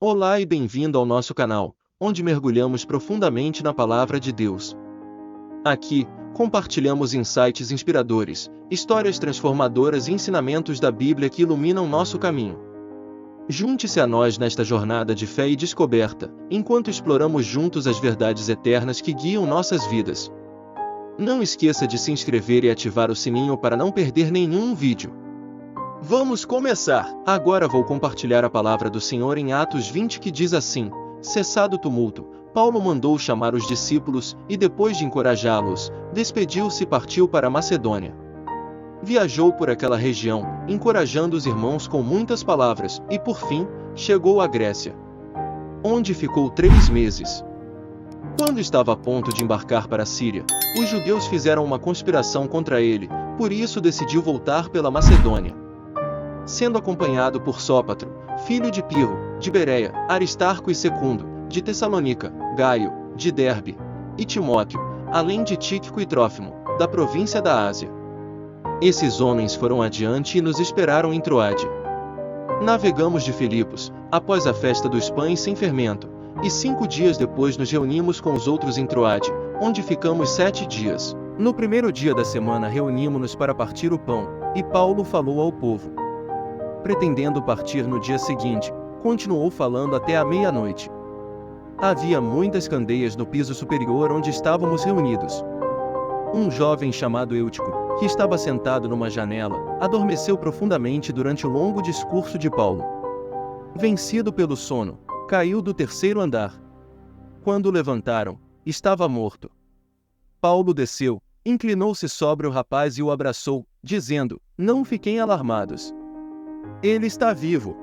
Olá e bem-vindo ao nosso canal, onde mergulhamos profundamente na Palavra de Deus. Aqui, compartilhamos insights inspiradores, histórias transformadoras e ensinamentos da Bíblia que iluminam nosso caminho. Junte-se a nós nesta jornada de fé e descoberta, enquanto exploramos juntos as verdades eternas que guiam nossas vidas. Não esqueça de se inscrever e ativar o sininho para não perder nenhum vídeo. Vamos começar! Agora vou compartilhar a palavra do Senhor em Atos 20 que diz assim: Cessado o tumulto, Paulo mandou chamar os discípulos e depois de encorajá-los, despediu-se e partiu para a Macedônia. Viajou por aquela região, encorajando os irmãos com muitas palavras, e por fim, chegou à Grécia, onde ficou 3 meses. Quando estava a ponto de embarcar para a Síria, os judeus fizeram uma conspiração contra ele, por isso decidiu voltar pela Macedônia. Sendo acompanhado por Sópatro, filho de Pirro, de Bereia, Aristarco e Secundo, de Tessalônica, Gaio, de Derbe, e Timóteo, além de Tíquico e Trófimo, da província da Ásia. Esses homens foram adiante e nos esperaram em Troade. Navegamos de Filipos, após a festa dos pães sem fermento, e 5 dias depois nos reunimos com os outros em Troade, onde ficamos 7 dias. No primeiro dia da semana reunimos-nos para partir o pão, e Paulo falou ao povo. Pretendendo partir no dia seguinte, continuou falando até a meia-noite. Havia muitas candeias no piso superior onde estávamos reunidos. Um jovem chamado Eutico, que estava sentado numa janela, adormeceu profundamente durante o longo discurso de Paulo. Vencido pelo sono, caiu do 3º andar. Quando o levantaram, estava morto. Paulo desceu, inclinou-se sobre o rapaz e o abraçou, dizendo: Não fiquem alarmados. Ele está vivo.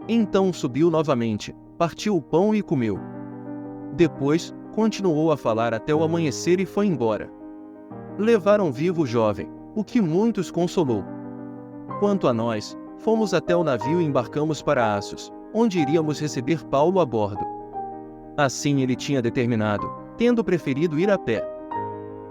Então subiu novamente, partiu o pão e comeu. Depois, continuou a falar até o amanhecer e foi embora. Levaram vivo o jovem, o que muitos consolou. Quanto a nós, fomos até o navio e embarcamos para Assos, onde iríamos receber Paulo a bordo. Assim ele tinha determinado, tendo preferido ir a pé.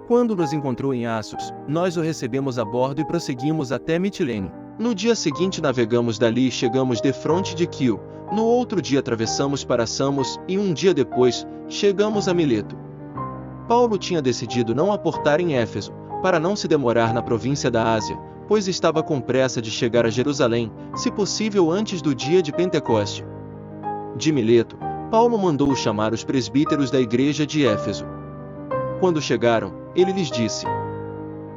Quando nos encontrou em Assos, nós o recebemos a bordo e prosseguimos até Mitilene. No dia seguinte navegamos dali e chegamos defronte de Quio. No outro dia atravessamos para Samos e um dia depois, chegamos a Mileto. Paulo tinha decidido não aportar em Éfeso, para não se demorar na província da Ásia, pois estava com pressa de chegar a Jerusalém, se possível antes do dia de Pentecoste. De Mileto, Paulo mandou chamar os presbíteros da igreja de Éfeso. Quando chegaram, ele lhes disse: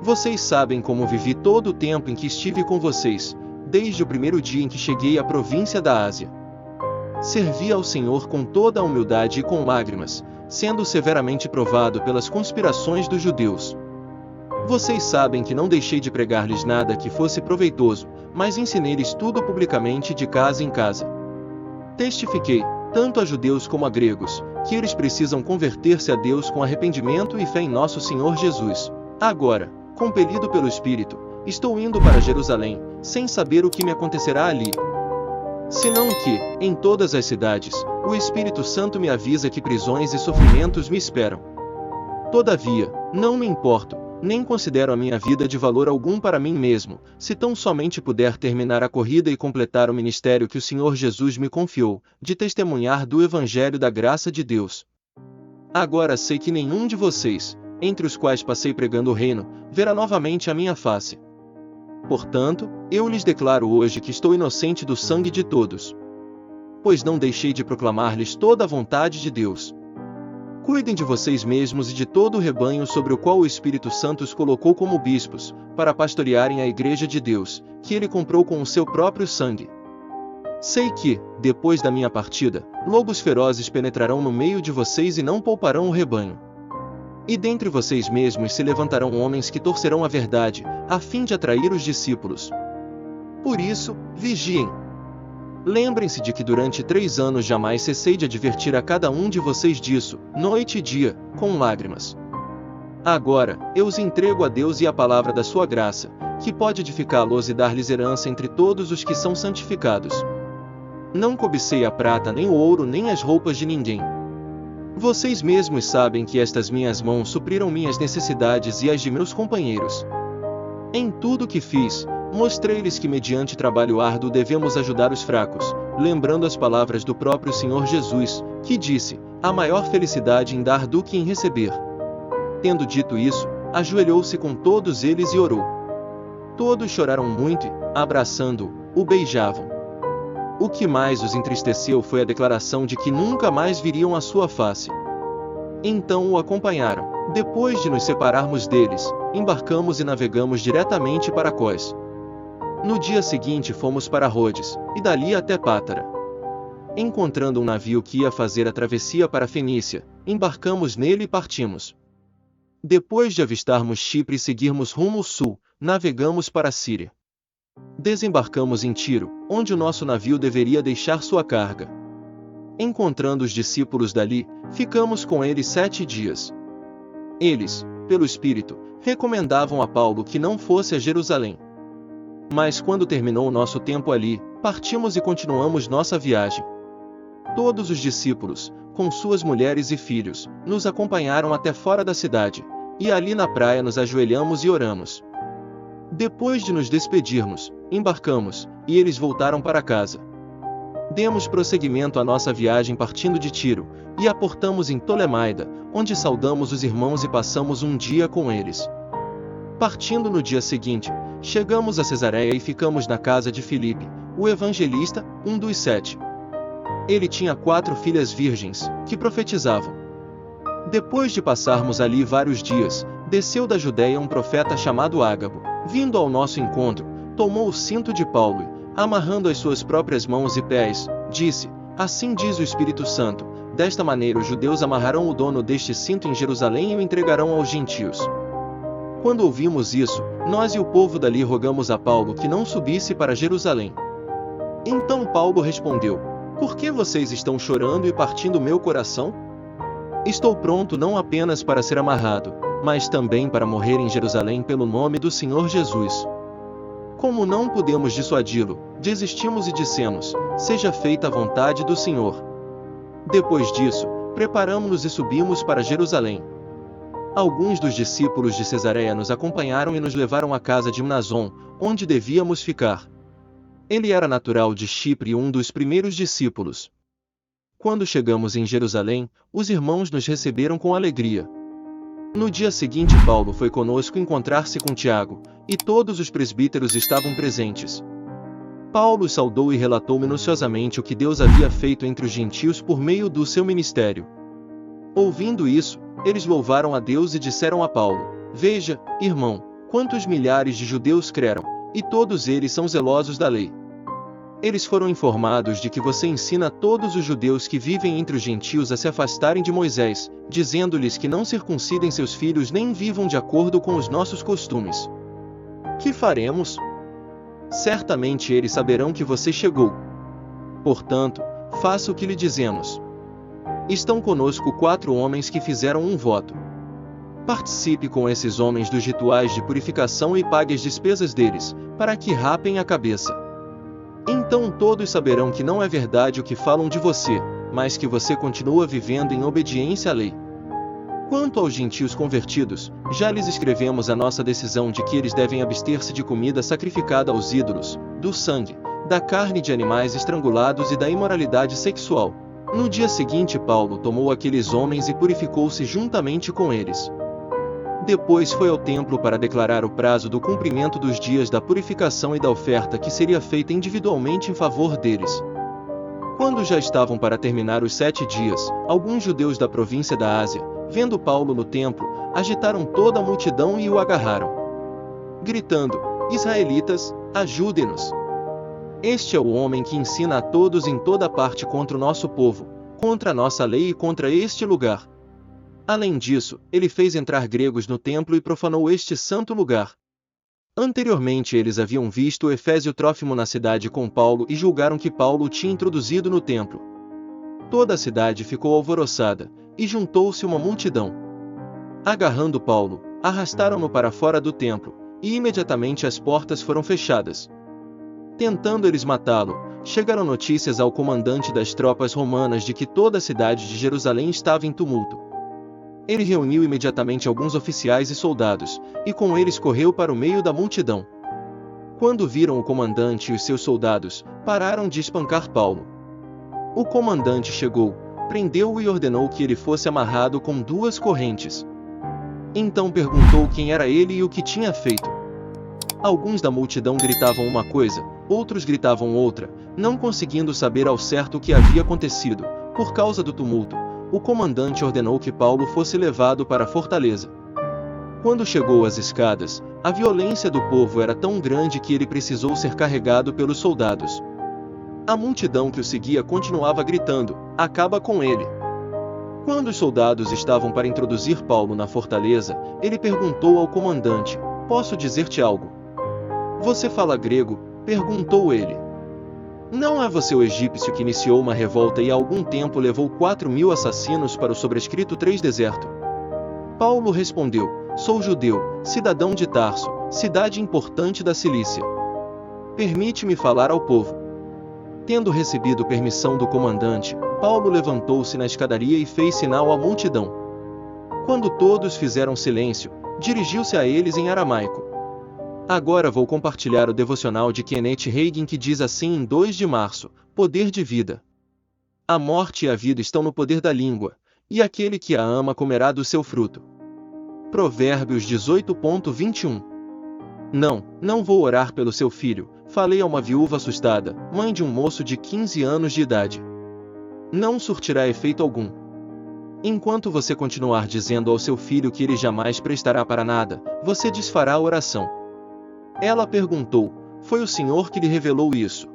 Vocês sabem como vivi todo o tempo em que estive com vocês, desde o primeiro dia em que cheguei à província da Ásia. Servi ao Senhor com toda a humildade e com lágrimas, sendo severamente provado pelas conspirações dos judeus. Vocês sabem que não deixei de pregar-lhes nada que fosse proveitoso, mas ensinei-lhes tudo publicamente de casa em casa. Testifiquei, tanto a judeus como a gregos, que eles precisam converter-se a Deus com arrependimento e fé em nosso Senhor Jesus. Agora, compelido pelo Espírito, estou indo para Jerusalém, sem saber o que me acontecerá ali. Senão que, em todas as cidades, o Espírito Santo me avisa que prisões e sofrimentos me esperam. Todavia, não me importo, nem considero a minha vida de valor algum para mim mesmo, se tão somente puder terminar a corrida e completar o ministério que o Senhor Jesus me confiou, de testemunhar do Evangelho da graça de Deus. Agora sei que nenhum de vocês, entre os quais passei pregando o reino, verá novamente a minha face. Portanto, eu lhes declaro hoje que estou inocente do sangue de todos. Pois não deixei de proclamar-lhes toda a vontade de Deus. Cuidem de vocês mesmos e de todo o rebanho sobre o qual o Espírito Santo os colocou como bispos, para pastorearem a igreja de Deus, que ele comprou com o seu próprio sangue. Sei que, depois da minha partida, lobos ferozes penetrarão no meio de vocês e não pouparão o rebanho. E dentre vocês mesmos se levantarão homens que torcerão a verdade, a fim de atrair os discípulos. Por isso, vigiem. Lembrem-se de que durante 3 anos jamais cessei de advertir a cada um de vocês disso, noite e dia, com lágrimas. Agora, eu os entrego a Deus e à palavra da sua graça, que pode edificá-los e dar-lhes herança entre todos os que são santificados. Não cobicei a prata nem o ouro nem as roupas de ninguém. Vocês mesmos sabem que estas minhas mãos supriram minhas necessidades e as de meus companheiros. Em tudo o que fiz, mostrei-lhes que mediante trabalho árduo devemos ajudar os fracos, lembrando as palavras do próprio Senhor Jesus, que disse: há maior felicidade em dar do que em receber. Tendo dito isso, ajoelhou-se com todos eles e orou. Todos choraram muito e, abraçando-o, o beijavam. O que mais os entristeceu foi a declaração de que nunca mais viriam a sua face. Então o acompanharam. Depois de nos separarmos deles, embarcamos e navegamos diretamente para Cós. No dia seguinte fomos para Rhodes, e dali até Pátara. Encontrando um navio que ia fazer a travessia para a Fenícia, embarcamos nele e partimos. Depois de avistarmos Chipre e seguirmos rumo ao sul, navegamos para a Síria. Desembarcamos em Tiro, onde o nosso navio deveria deixar sua carga. Encontrando os discípulos dali, ficamos com eles 7 dias. Eles, pelo Espírito, recomendavam a Paulo que não fosse a Jerusalém. Mas quando terminou o nosso tempo ali, partimos e continuamos nossa viagem. Todos os discípulos, com suas mulheres e filhos, nos acompanharam até fora da cidade, e ali na praia nos ajoelhamos e oramos. Depois de nos despedirmos, embarcamos, e eles voltaram para casa. Demos prosseguimento à nossa viagem partindo de Tiro, e aportamos em Tolemaida, onde saudamos os irmãos e passamos um dia com eles. Partindo no dia seguinte, chegamos a Cesareia e ficamos na casa de Filipe, o evangelista, um dos 7. Ele tinha 4 filhas virgens, que profetizavam. Depois de passarmos ali vários dias, desceu da Judéia um profeta chamado Ágabo. Vindo ao nosso encontro, tomou o cinto de Paulo e, amarrando as suas próprias mãos e pés, disse: assim diz o Espírito Santo, desta maneira os judeus amarrarão o dono deste cinto em Jerusalém e o entregarão aos gentios. Quando ouvimos isso, nós e o povo dali rogamos a Paulo que não subisse para Jerusalém. Então Paulo respondeu: por que vocês estão chorando e partindo meu coração? Estou pronto não apenas para ser amarrado, mas também para morrer em Jerusalém pelo nome do Senhor Jesus. Como não pudemos dissuadi-lo, desistimos e dissemos: seja feita a vontade do Senhor. Depois disso, preparamo-nos e subimos para Jerusalém. Alguns dos discípulos de Cesareia nos acompanharam e nos levaram à casa de Mnason, onde devíamos ficar. Ele era natural de Chipre e um dos primeiros discípulos. Quando chegamos em Jerusalém, os irmãos nos receberam com alegria. No dia seguinte Paulo foi conosco encontrar-se com Tiago, e todos os presbíteros estavam presentes. Paulo saudou e relatou minuciosamente o que Deus havia feito entre os gentios por meio do seu ministério. Ouvindo isso, eles louvaram a Deus e disseram a Paulo: veja, irmão, quantos milhares de judeus creram, e todos eles são zelosos da lei. Eles foram informados de que você ensina todos os judeus que vivem entre os gentios a se afastarem de Moisés, dizendo-lhes que não circuncidem seus filhos nem vivam de acordo com os nossos costumes. Que faremos? Certamente eles saberão que você chegou. Portanto, faça o que lhe dizemos. Estão conosco 4 homens que fizeram um voto. Participe com esses homens dos rituais de purificação e pague as despesas deles, para que rapem a cabeça. Então todos saberão que não é verdade o que falam de você, mas que você continua vivendo em obediência à lei. Quanto aos gentios convertidos, já lhes escrevemos a nossa decisão de que eles devem abster-se de comida sacrificada aos ídolos, do sangue, da carne de animais estrangulados e da imoralidade sexual. No dia seguinte Paulo tomou aqueles homens e purificou-se juntamente com eles. Depois foi ao templo para declarar o prazo do cumprimento dos dias da purificação e da oferta que seria feita individualmente em favor deles. Quando já estavam para terminar os 7 dias, alguns judeus da província da Ásia, vendo Paulo no templo, agitaram toda a multidão e o agarraram, gritando: israelitas, ajudem-nos! Este é o homem que ensina a todos em toda parte contra o nosso povo, contra a nossa lei e contra este lugar. Além disso, ele fez entrar gregos no templo e profanou este santo lugar. Anteriormente eles haviam visto Efésio Trófimo na cidade com Paulo e julgaram que Paulo o tinha introduzido no templo. Toda a cidade ficou alvoroçada, e juntou-se uma multidão. Agarrando Paulo, arrastaram-no para fora do templo, e imediatamente as portas foram fechadas. Tentando eles matá-lo, chegaram notícias ao comandante das tropas romanas de que toda a cidade de Jerusalém estava em tumulto. Ele reuniu imediatamente alguns oficiais e soldados, e com eles correu para o meio da multidão. Quando viram o comandante e os seus soldados, pararam de espancar Paulo. O comandante chegou, prendeu-o e ordenou que ele fosse amarrado com 2 correntes. Então perguntou quem era ele e o que tinha feito. Alguns da multidão gritavam uma coisa, outros gritavam outra, não conseguindo saber ao certo o que havia acontecido. Por causa do tumulto, o comandante ordenou que Paulo fosse levado para a fortaleza. Quando chegou às escadas, a violência do povo era tão grande que ele precisou ser carregado pelos soldados. A multidão que o seguia continuava gritando: "Acaba com ele!" Quando os soldados estavam para introduzir Paulo na fortaleza, ele perguntou ao comandante: "Posso dizer-te algo?" "Você fala grego?" perguntou ele. "Não é você o egípcio que iniciou uma revolta e há algum tempo levou 4.000 assassinos para o sobrescrito 3 deserto?" Paulo respondeu: "Sou judeu, cidadão de Tarso, cidade importante da Cilícia. Permite-me falar ao povo." Tendo recebido permissão do comandante, Paulo levantou-se na escadaria e fez sinal à multidão. Quando todos fizeram silêncio, dirigiu-se a eles em aramaico. Agora vou compartilhar o devocional de Kenneth Hagin que diz assim em 2 de março, Poder de vida. A morte e a vida estão no poder da língua, e aquele que a ama comerá do seu fruto. Provérbios 18:21. Não vou orar pelo seu filho, falei a uma viúva assustada, mãe de um moço de 15 anos de idade. Não surtirá efeito algum. Enquanto você continuar dizendo ao seu filho que ele jamais prestará para nada, você desfará a oração. Ela perguntou: "Foi o Senhor que lhe revelou isso?"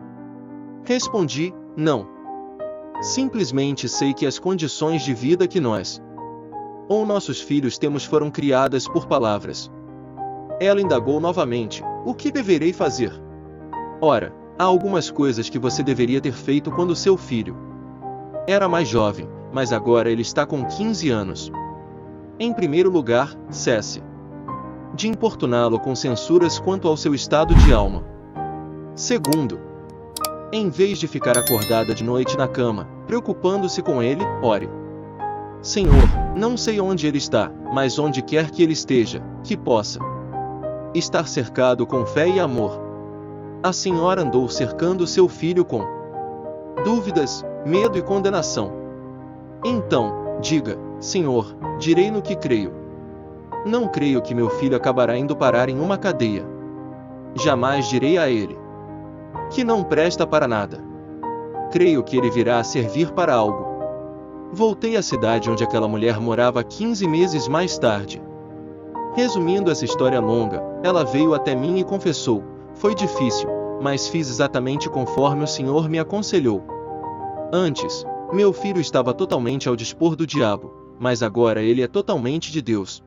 Respondi: "Não. Simplesmente sei que as condições de vida que nós ou nossos filhos temos foram criadas por palavras." Ela indagou novamente: "O que deverei fazer?" "Ora, há algumas coisas que você deveria ter feito quando seu filho era mais jovem, mas agora ele está com 15 anos. Em primeiro lugar, cesse de importuná-lo com censuras quanto ao seu estado de alma. Segundo, em vez de ficar acordada de noite na cama, preocupando-se com ele, ore. Senhor, não sei onde ele está, mas onde quer que ele esteja, que possa estar cercado com fé e amor." A senhora andou cercando seu filho com dúvidas, medo e condenação. Então, diga: "Senhor, direi no que creio. Não creio que meu filho acabará indo parar em uma cadeia. Jamais direi a ele que não presta para nada. Creio que ele virá a servir para algo." Voltei à cidade onde aquela mulher morava 15 meses mais tarde. Resumindo essa história longa, ela veio até mim e confessou: "Foi difícil, mas fiz exatamente conforme o Senhor me aconselhou. Antes, meu filho estava totalmente ao dispor do diabo, mas agora ele é totalmente de Deus."